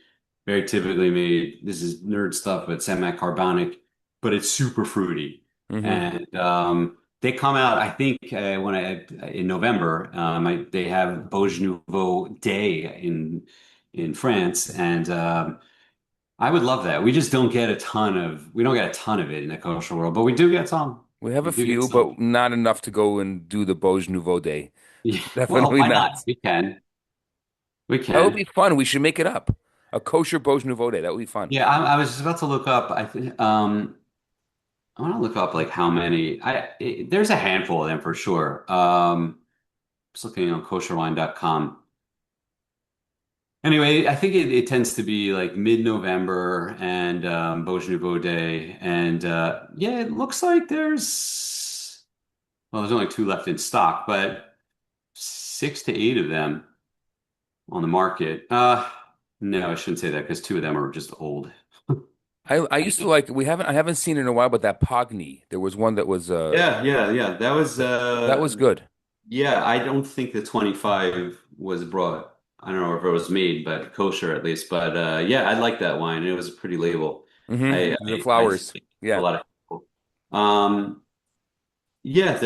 very typically made. This is nerd stuff, but semi-carbonic, but it's super fruity. Hmm. And they come out, I think, in November. They have Beaujolais Nouveau Day in France, and I would love that. We don't get a ton of it in the kosher world, but we do get some. We have a We do get few, some. but not enough to go and do the Boj Nouveau Day. Yeah, well, Definitely why not. not? We can. We That would can. be fun. We should make it up. A kosher Boj Nouveau Day. That would be fun. Yeah, I was just about to look up. I think I want to look up like how many. There's a handful of them for sure. Just looking on kosherwine.com. Anyway, I think it tends to be like mid-November and Boj Nouveau Day, and yeah, it looks like there's only two left in stock, but 6 to 8 of them on the market. No, I shouldn't say that because two of them are just old. I used to like I haven't seen it in a while, but that Pogni. There was one that was Yeah, yeah, yeah. that was good. Yeah, I don't think the 25 was brought. I don't know if it was made, but kosher at least. But yeah, I like that wine. It was a pretty label. I The I flowers. see a Yeah. lot of people. Yeah,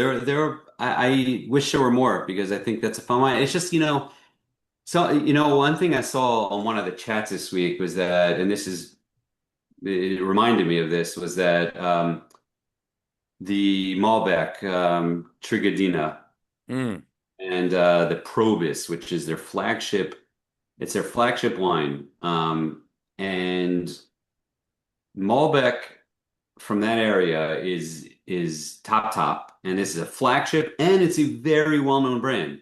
I wish there were more because I think that's a fun wine. It's just, so one thing I saw on one of the chats this week was that, and it reminded me of this, was that the Malbec Trigadina Mm. and the Probus, which is it's their flagship wine. And Malbec from that area is top, and this is a flagship, and it's a very well-known brand.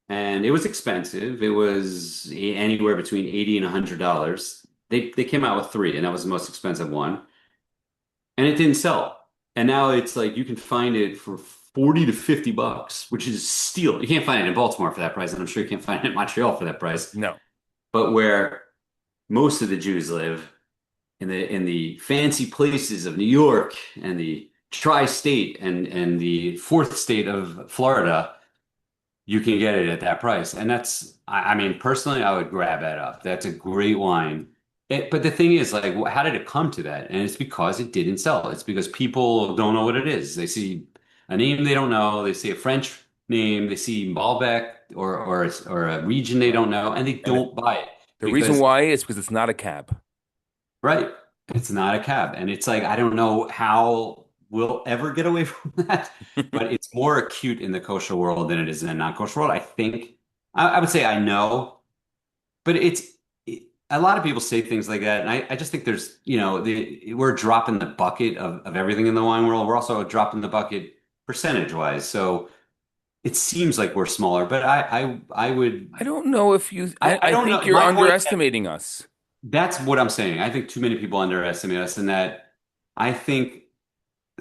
And it was expensive. It was anywhere between 80 and $100. They came out with three, and that was the most expensive one. And it didn't sell. And now it's like you can find it for 40 to $50, which is a steal. You can't find it in Baltimore for that price, and I'm sure you can't find it in Montreal for that price. No. But where most of the Jews live, in the fancy places of New York and the tri-state and the fourth state of Florida, you can get it at that price. And I mean, personally, I would grab that up. That's a great wine. But the thing is, like, how did it come to that? And it's because it didn't sell. It's because people don't know what it is. They see a name they don't know. They see a French name. They see Malbec or a region they don't know, and they And don't buy it the reason because, why is because it's not a cab. right, it's not a cab. And it's like, I don't know how we'll ever get away from that, but it's more acute in the kosher world than it is in the non-kosher world. I think I would say I know, but a lot of people say things like that. And I just think we're dropping the bucket of everything in the wine world. We're also dropping the bucket percentage wise. So it seems like we're smaller, but I would, I don't know if you I I don't think know. you're My point is that underestimating us. that's what I'm saying. I think too many people underestimate us, and that I think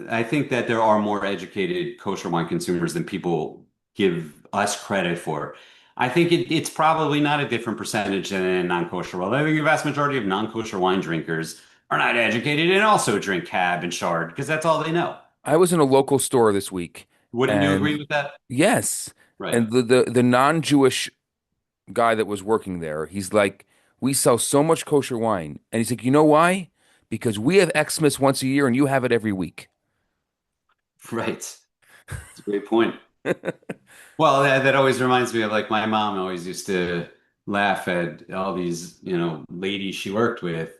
I think that there are more educated kosher wine consumers than people give us credit for. I think it's probably not a different percentage than in non-kosher world. I think the vast majority of non-kosher wine drinkers are not educated and also drink cab and chard because that's all they know. I was in a local store this week, Wouldn't you agree and with that? yes, Right. and the non-Jewish guy that was working there, he's like, we sell so much kosher wine, and he's like, you know why? Because we have Xmas once a year, and you have it every week. Right. That's a great point. Well, that always reminds me of like my mom always used to laugh at all these, ladies she worked with,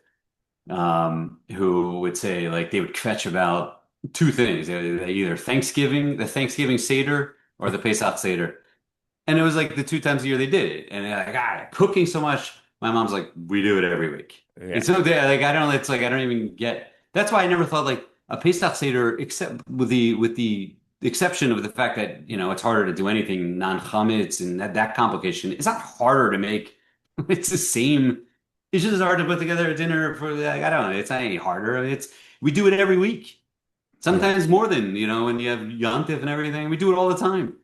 who would say like they would kvetch about two things. Either the Thanksgiving Seder or the Pesach Seder. And it was like the two times a year they did it. And they're like, cooking so much. My mom's like, we do it every week. And Yeah. so it's like I don't even get. That's why I never thought like a Pesach Seder, except with the exception of the fact that it's harder to do anything non-chametz and that complication. It's not harder to make. It's the same. It's just as hard to put together a dinner for like I don't know. It's not any harder. We do it every week. Yeah. Sometimes more than when you have Yontif and everything. We do it all the time.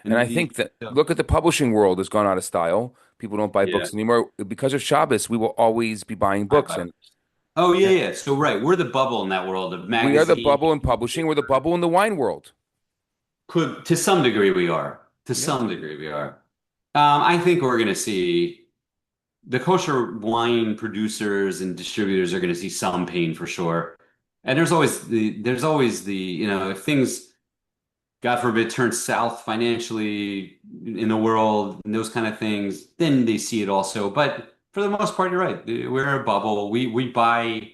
And And I think that look at the publishing world has gone out of style. People don't buy yeah. books anymore because of Shabbos. We will always be buying High books, five. and Oh yeah, yeah, yeah. So right, we're the bubble in that world of we are the magazine. bubble in publishing. We're the bubble in the wine world. Could to some degree we are. To Yeah. some degree we are. I think we're going to see the kosher wine producers and distributors are going to see some pain for sure. And there's always the if things, God forbid, turn south financially in the world and those kind of things, then they see it also. But for the most part, you're right. We're a bubble. We buy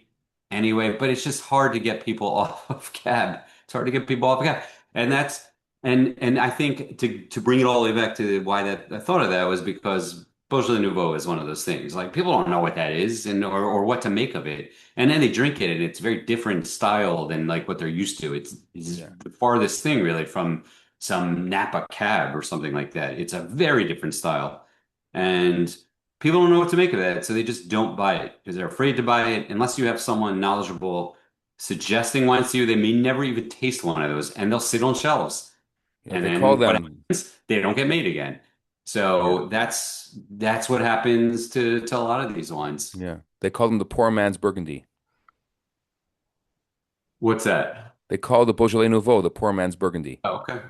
anyway, but it's just hard to get people off of cab It's hard to get people off the couch. And that's and I think to bring it all the way back to why that I thought of that was because Beaujolais Nouveau is one of those things. Like people don't know what that is and or what to make of it. And then they drink it and it's very different style than like what they're used to. It's Yeah. the farthest thing really from some Napa cab or something like that. It's a very different style. And people don't know what to make of that, so they just don't buy it because they're afraid to buy it unless you have someone knowledgeable suggesting wines to you. They may never even taste one of those, and they'll sit on shelves. Yeah, And they call then what them. happens? They don't get made again. Yeah. So that's what happens to a lot of these wines. Yeah. They call them the poor man's Burgundy. What's that? They call the Beaujolais Nouveau the poor man's Burgundy. Oh, okay.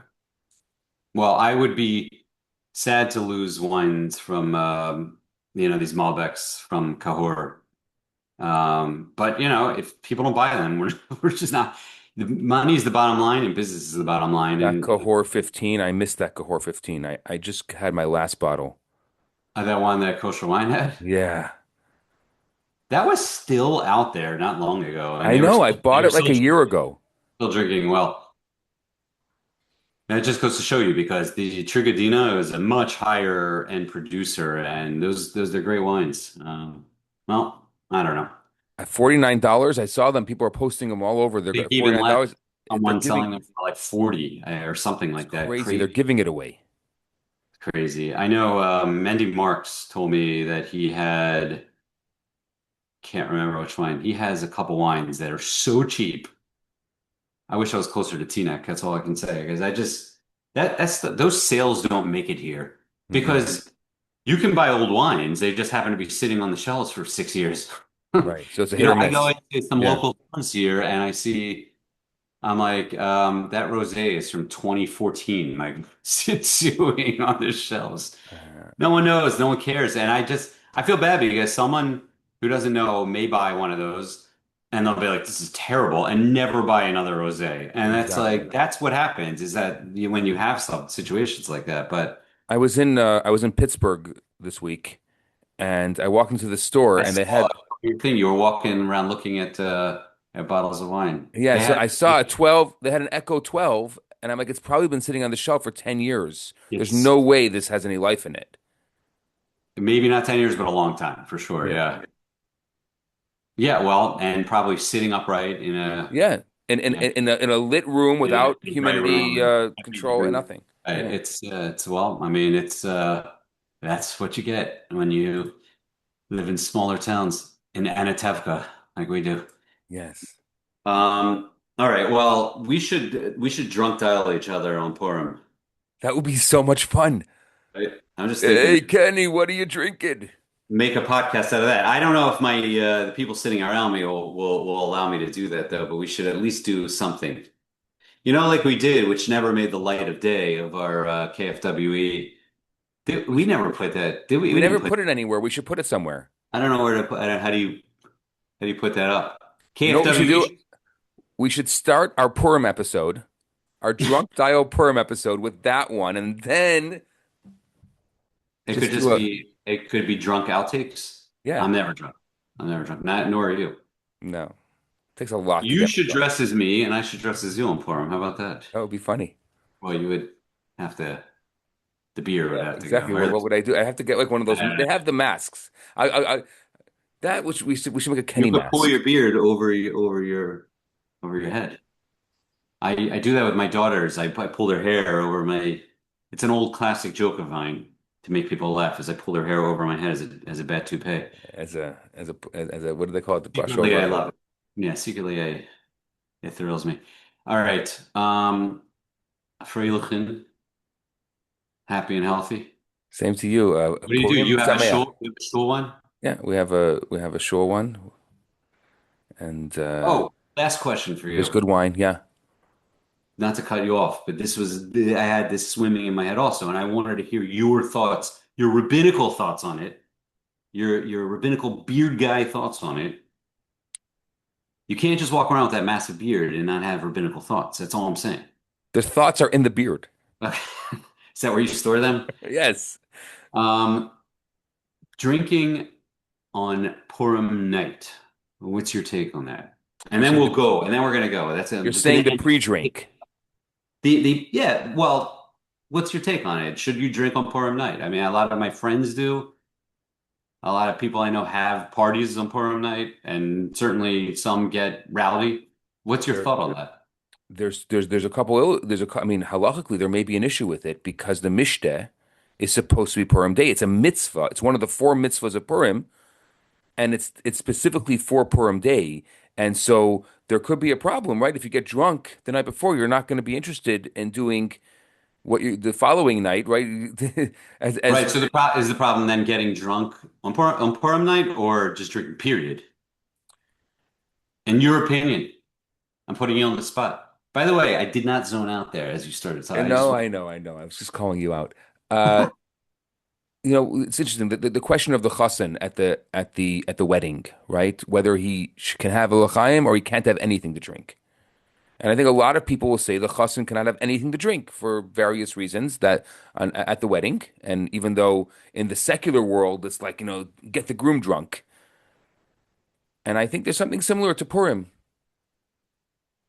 Well, I would be sad to lose wines from these Malbecs from Cahors. But if people don't buy them, we're just not. The money is the bottom line, and business is the bottom line. That And Cahors 15, I missed that Cahors 15. I just had my last bottle. that one that Kosher Wine had, Yeah. that was still out there not long ago, and I they were know. I still they bought were it like still a year ago. still drinking well. And it just goes to show you because the Trigadina is a much higher end producer, and those are great wines. Well, I don't know. At $49, I saw them. People are posting them all over. They're They at even let $49. They're someone giving, selling them for like 40 or something it's like that. crazy. They're giving it away. Crazy. I know Mendy Marks told me that he had, can't remember which wine. He has a couple wines that are so cheap. I wish I was closer to Teaneck. That's all I can say. Because I just those sales don't make it here Mm-mm. because you can buy old wines. They just happen to be sitting on the shelves for 6 years. Right. So it's a hit or I go miss. into some Yeah. local towns here and I'm like, that rosé is from 2014, like sitting on the shelves. Uh, No one knows, no one cares. And I feel bad because someone who doesn't know may buy one of those and they'll be like, this is terrible, and never buy another rosé. And that's exactly. like, that's what happens is that when you have some situations like that. But I was in Pittsburgh this week, and I walked into the store I and they saw had your thing. You were walking around looking at bottles of wine. yeah, They so had, I saw a 12, they had an Echo 12, and I'm like, it's probably been sitting on the shelf for 10 years. There's it's no way this has any life in it. maybe not 10 years, but a long time for sure. Yeah. Yeah. Yeah. Well, and probably sitting upright in a, Yeah. In a lit room without in a bright humidity room. control and nothing. Yeah. Well, I mean, that's what you get when you live in smaller towns in Anatevka like we do. Yes. All right. Well, we should drunk dial each other on Purim. That would be so much fun. Right? I'm just thinking Hey, Kenny, what are you drinking? make a podcast out of that. I don't know if my the people sitting around me will allow me to do that though, but we should at least do something. Like we did, which never made the light of day of our KFWE. We We never put that, did we? we We never didn't put. put it anywhere. We should put it somewhere. I don't know where to put. How do you put that up? You know what we should do? KFWE. We should start our Purim episode, our drunk dial Purim episode with that one, and then It could just do just a be. It could be drunk outtakes. yeah. I'm never drunk. I'm never drunk. Not nor are you. No, takes a lot to You get should myself. dress as me, and I should dress as you and Purim. How about that? That would be funny. Well, you would have to. The beer would Yeah, have to go. exactly. What would I do? I have to get like one of those. Uh, They have the masks. I that which we should make a you Kenny could pull your mask. beard over your head. I do that with my daughters. I pull their hair over my. It's an old classic joke of mine to make people laugh. As I pull their hair over my head as a bad toupee. As a what do they call it? The brush Secretly, I over. love it. Yeah, secretly, it thrills me. All right, Freilichin, happy and healthy. Same to you. What do you do? Purim Sameach. You have a shul one? Yeah, we have a shore one, and Oh, last question for there's you. good wine. Yeah, Not to cut you off, but I had this swimming in my head also, and I wanted to hear your thoughts, your rabbinical thoughts on it, your rabbinical beard guy thoughts on it. You can't just walk around with that massive beard and not have rabbinical thoughts. That's all I'm saying. the thoughts are in the beard. Is that where you store them? Yes. Um, Drinking on Purim night. What's your take on that? And then we'll go, and then we're gonna go. That's you're saying the pre-drink. the yeah. Well, what's your take on it? Should you drink on Purim night? I mean, a lot of my friends do. A lot of people I know have parties on Purim night, and certainly some get rowdy. What's your There, thought on that? there's a couple. I mean, halachically, there may be an issue with it because the mishteh is supposed to be Purim day. It's a mitzvah. It's one of the four mitzvahs of Purim, and it's specifically for Purim day. And so there could be a problem, right? If you get drunk the night before, you're not going to be interested in doing what you the following night, right? As Right. So is the problem then getting drunk on Purim night or just drinking, period? In your opinion, I'm putting you on the spot. By the way, I did not zone out there as you started. So I just no, want I know. I was just calling you out. Uh, it's interesting the question of the chassan at the wedding, right? Whether he can have a l'chaim or he can't have anything to drink. And I think a lot of people will say the chassan cannot have anything to drink for various reasons at the wedding. And even though in the secular world it's like get the groom drunk, and I think there's something similar to Purim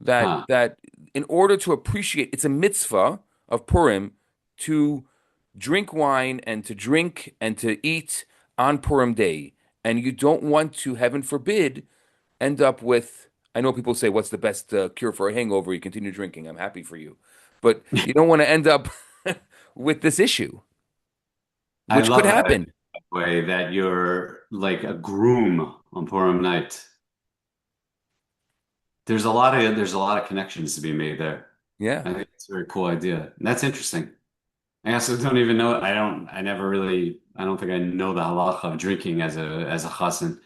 huh. that in order to appreciate, it's a mitzvah of Purim to drink wine and to drink and to eat on Purim day. And you don't want to, heaven forbid, end up with, I know people say, what's the best cure for a hangover? You continue drinking. I'm happy for you. But you don't want to end up with this issue, I which could love that happen. way that you're like a groom on Purim night. There's a lot of connections to be made there. Yeah. I think it's a very cool idea. And that's interesting. I also don't even know. I never really. I don't think I know the halacha of drinking as a chassan.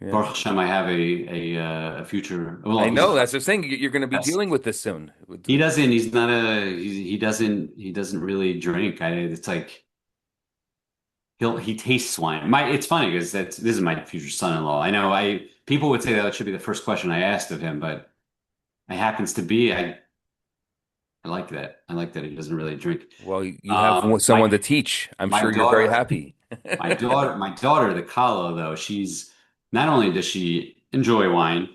Yeah. Baruch Hashem, I have a future. I Well, he's a know. That's chassan. the thing. You're going to be Yes. dealing with this soon. He doesn't. He's not a. He doesn't really drink. It's like he tastes wine. It's funny because this is my future son-in-law. I know. People would say that should be the first question I asked of him, but it happens to be. I like that. I like that he doesn't really drink. Well, you have Um, my someone to teach. I'm my sure you're very daughter. happy. My daughter, the Kala, though, she's not only does she enjoy wine,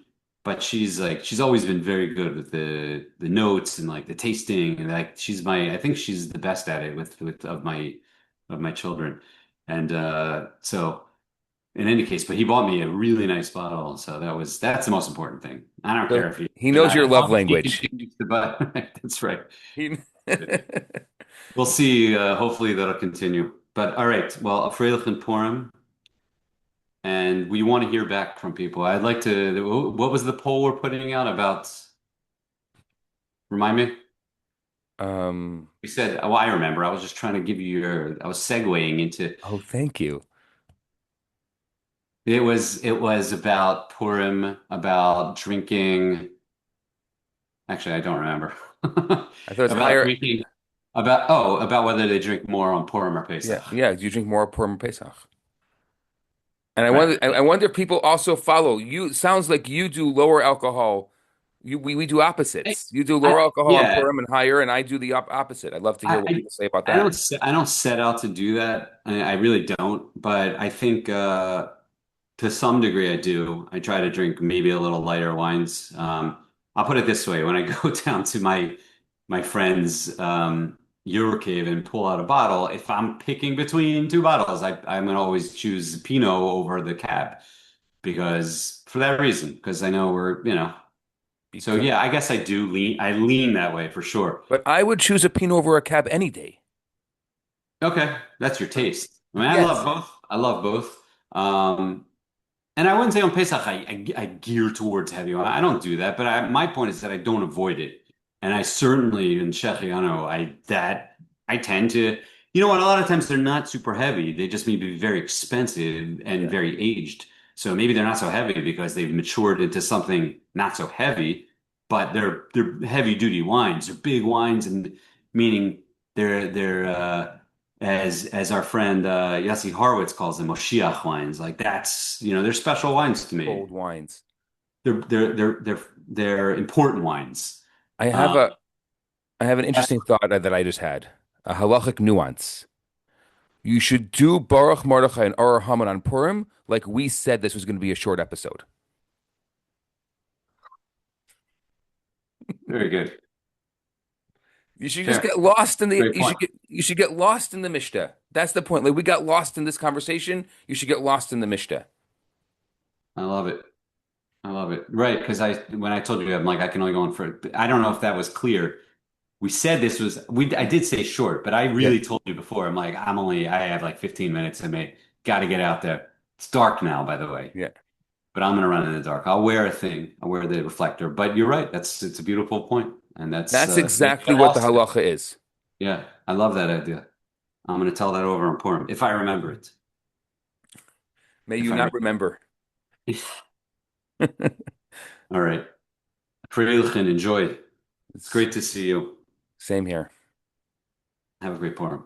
but she's always been very good with the notes and like the tasting and like I think she's the best at it with of my children. And so in any case, but he bought me a really nice bottle, so that's the most important thing. I don't care So if he he but knows I, your as love long as he language. continues to buy. That's right. He, We'll see. Hopefully that'll continue. But all right. Well, a Freilichin Purim. And we want to hear back from people. I'd like to, what was the poll we're putting out about? Remind me? um, We said, oh, I remember. I was just trying to give you I was segueing into, oh, thank you. it was about Purim, about drinking. Actually, I don't remember. I thought it's About higher. drinking, about whether they drink more on Purim or Yeah, Pesach. yeah. Do you drink more Purim or Pesach? And Right. I wonder if people also follow you. Sounds like you do lower alcohol. We do opposites. You do lower alcohol on Yeah, Purim and higher, and I do the opposite. I'd love to hear what I people say about I that. don't set out to do that. I really don't. But I think to some degree I do. I try to drink maybe a little lighter wines. I'll put it this way: when I go down to my friend's Eurocave and pull out a bottle, if I'm picking between two bottles, I'm gonna always choose Pinot over the Cab because for that reason, because I know we're. So Because, yeah, I guess I do lean. I lean that way for sure. but I would choose a Pinot over a Cab any day. Okay, that's your taste. I mean, I love Yes, both. I love both. Um, and I wouldn't say on Pesach I gear towards heavy wine. I don't do that, but my point is that I don't avoid it. And I certainly in Shechiano, I tend to, you know what? A lot of times they're not super heavy. They just may be very expensive and yeah. very aged. So maybe they're not so heavy because they've matured into something not so heavy, but they're heavy duty wines. They're big wines, and meaning they're as our friend Yossi Horowitz calls them, Moshiach wines. Like they're special wines to me. Bold wines. They're important wines. I have Um, a I have an interesting thought that I just had. A halachic nuance. You should do Baruch Mordechai and Arur Haman on Purim like we said this was going to be a short episode. Very good. You should just Fair. get lost in the Great point. you should get lost in the Mishnah. That's the point. Like we got lost in this conversation. You should get lost in the Mishnah. I love it. I love it. Right, because when I told you I'm like I can only go on for I don't know if that was clear. We said this was we I did say short, but I Yeah. really told you before. I'm like I have like 15 minutes in me. Got to get out there. It's dark now, by the way, Yeah. but I'm gonna run in the dark. I'll wear a thing. I'll wear the reflector. But you're right. It's a beautiful point, and that's That's maybe exactly get what the lost in it. halacha is. Yeah, I love that idea. I'm gonna tell that over in Purim if I remember it. May If you I not remember. remember. All right. Freilichin, enjoy. It's It's great to see you. same here. Have a great Purim.